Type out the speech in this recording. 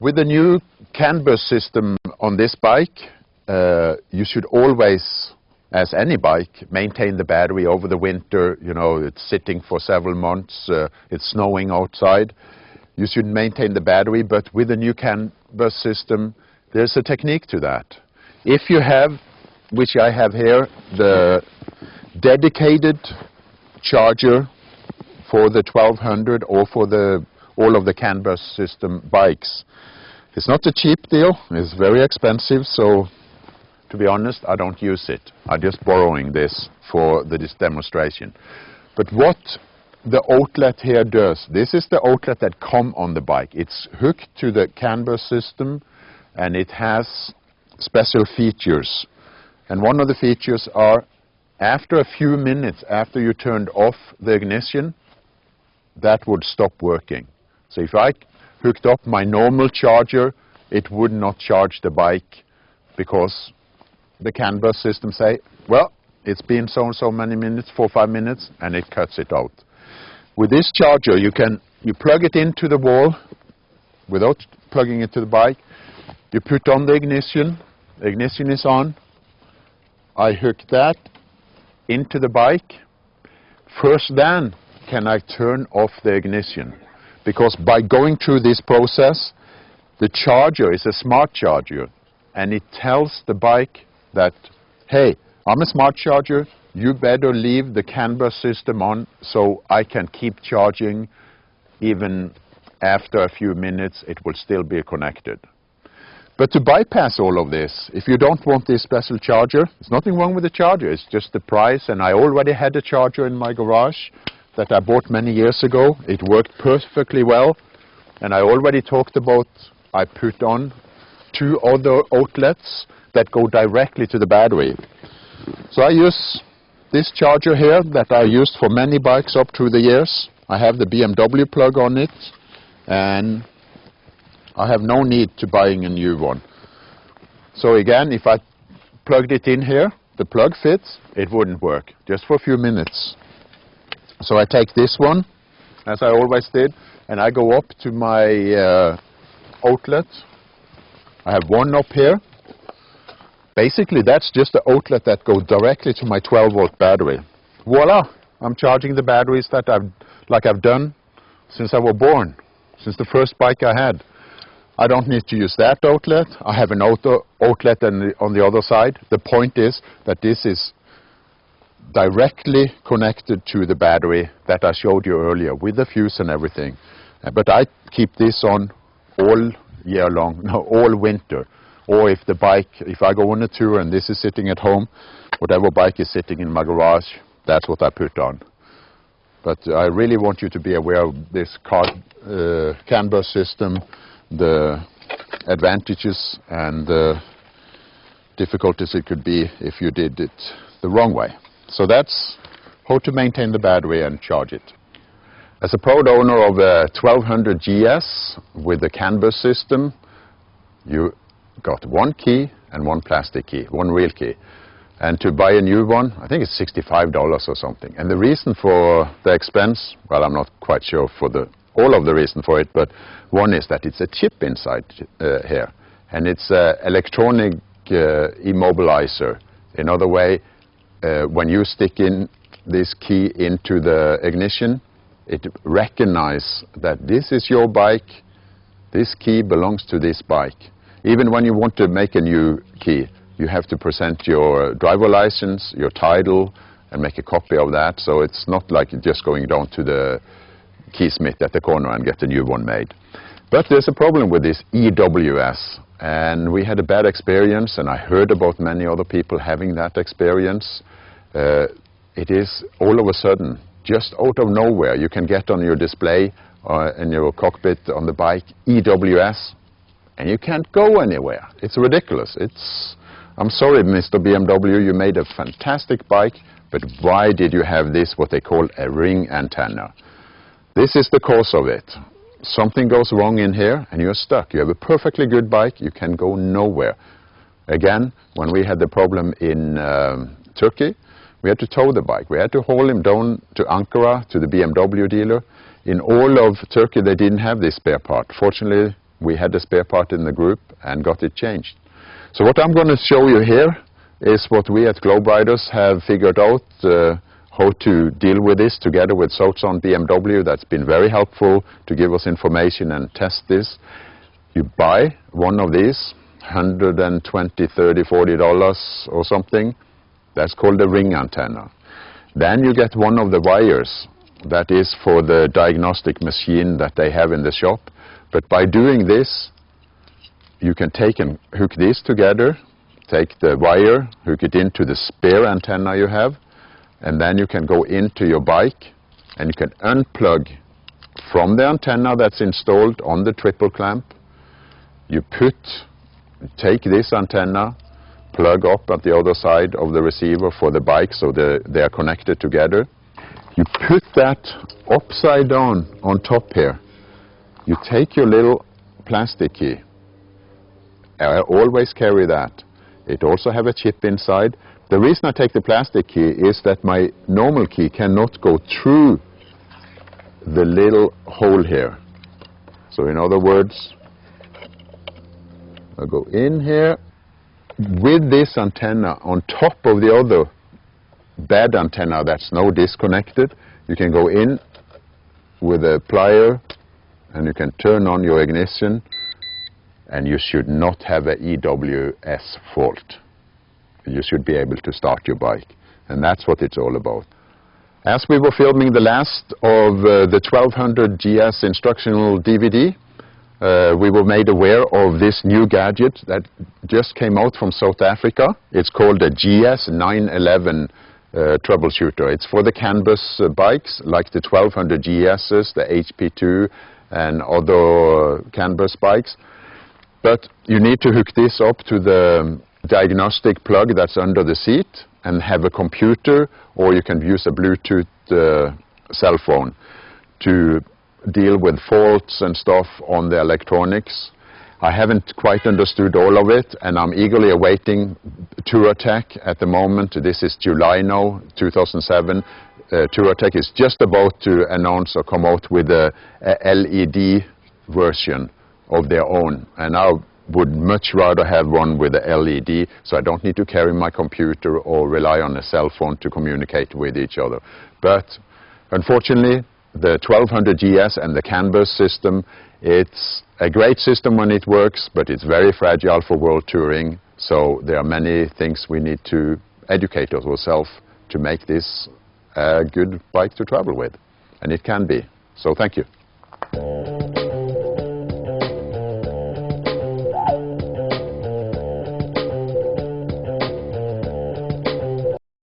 With the new CAN bus system on this bike, you should always, as any bike, maintain the battery over the winter. You know, it's sitting for several months, it's snowing outside. You should maintain the battery, but with the new CAN bus system, there's a technique to that. If you have, which I have here, the dedicated charger for the 1200 or for all of the CAN bus system bikes, it's not a cheap deal, it's very expensive, so to be honest, I don't use it. I'm just borrowing this for this demonstration. But what the outlet here does, this is the outlet that comes on the bike. It's hooked to the CAN bus system and it has special features. And one of the features are, after a few minutes after you turned off the ignition, that would stop working. So if I hooked up my normal charger, it would not charge the bike because the CAN bus system say, well, it's been so and so many minutes, 4 or 5 minutes, and it cuts it out. With this charger, you plug it into the wall without plugging it to the bike. You put on the ignition is on. I hook that into the bike. First then can I turn off the ignition. Because by going through this process, the charger is a smart charger, and it tells the bike that, hey, I'm a smart charger, you better leave the CAN bus system on so I can keep charging. Even after a few minutes, it will still be connected. But to bypass all of this, if you don't want this special charger, there's nothing wrong with the charger, it's just the price, and I already had a charger in my garage that I bought many years ago. It worked perfectly well, and I already talked about, I put on 2 other outlets that go directly to the battery. So I use this charger here that I used for many bikes up through the years. I have the BMW plug on it, and I have no need to buying a new one. So again, if I plugged it in here, the plug fits, it wouldn't work, just for a few minutes. So I take this one, as I always did, and I go up to my outlet. I have one up here. Basically, that's just the outlet that goes directly to my 12-volt battery. Voila! I'm charging the batteries that I've done since I was born, since the first bike I had. I don't need to use that outlet. I have an outlet on the other side. The point is that this is directly connected to the battery that I showed you earlier with the fuse and everything. But I keep this on all year long, no, all winter. Or if I go on a tour and this is sitting at home, whatever bike is sitting in my garage, that's what I put on. But I really want you to be aware of this CAN bus system, the advantages and the difficulties it could be if you did it the wrong way. So that's how to maintain the battery and charge it. As a proud owner of a 1200 GS with the CAN bus system, you got one key and one plastic key, one real key. And to buy a new one, I think it's $65 or something. And the reason for the expense, well, I'm not quite sure for all of the reason for it, but one is that it's a chip inside here. And it's an electronic immobilizer. In other way, when you stick in this key into the ignition, it recognizes that this is your bike, this key belongs to this bike. Even when you want to make a new key, you have to present your driver license, your title, and make a copy of that. So it's not like just going down to the keysmith at the corner and get a new one made. But there's a problem with this EWS, and we had a bad experience, and I heard about many other people having that experience. It is all of a sudden, just out of nowhere, you can get on your display in your cockpit on the bike, EWS, and you can't go anywhere. It's ridiculous. I'm sorry, Mr. BMW, you made a fantastic bike, but why did you have this, what they call a ring antenna? This is the cause of it. Something goes wrong in here and you're stuck. You have a perfectly good bike, you can go nowhere. Again, when we had the problem in Turkey, we had to tow the bike. We had to haul him down to Ankara, to the BMW dealer. In all of Turkey, they didn't have this spare part. Fortunately, we had the spare part in the group and got it changed. So what I'm going to show you here is what we at Globe Riders have figured out how to deal with this together with Southern BMW. That's been very helpful to give us information and test this. You buy one of these, $120, $30, $40 or something. That's called a ring antenna. Then you get one of the wires that is for the diagnostic machine that they have in the shop. But by doing this, you can take and hook these together, take the wire, hook it into the spare antenna you have, and then you can go into your bike and you can unplug from the antenna that's installed on the triple clamp. You take this antenna, plug up at the other side of the receiver for the bike so they are connected together. You put that upside down on top here. You take your little plastic key. I always carry that. It also have a chip inside. The reason I take the plastic key is that my normal key cannot go through the little hole here. So in other words, I go in here with this antenna on top of the other bad antenna that's now disconnected. You can go in with a plier and you can turn on your ignition, and you should not have an EWS fault. You should be able to start your bike, and that's what it's all about. As we were filming the last of the 1200 GS instructional DVD, we were made aware of this new gadget that just came out from South Africa. It's called a GS 911 troubleshooter. It's for the CAN bus bikes like the 1200 GSs, the HP2 and other CAN bus bikes. But you need to hook this up to the diagnostic plug that's under the seat and have a computer, or you can use a Bluetooth cell phone to deal with faults and stuff on the electronics. I haven't quite understood all of it, and I'm eagerly awaiting Touratech at the moment. This is July now, 2007. Touratech is just about to announce or come out with a LED version of their own, and I would much rather have one with a LED, so I don't need to carry my computer or rely on a cell phone to communicate with each other. But unfortunately, the 1200 GS and the CAN bus system, it's a great system when it works, but it's very fragile for world touring, so there are many things we need to educate ourselves to make this a good bike to travel with, and it can be. So thank you.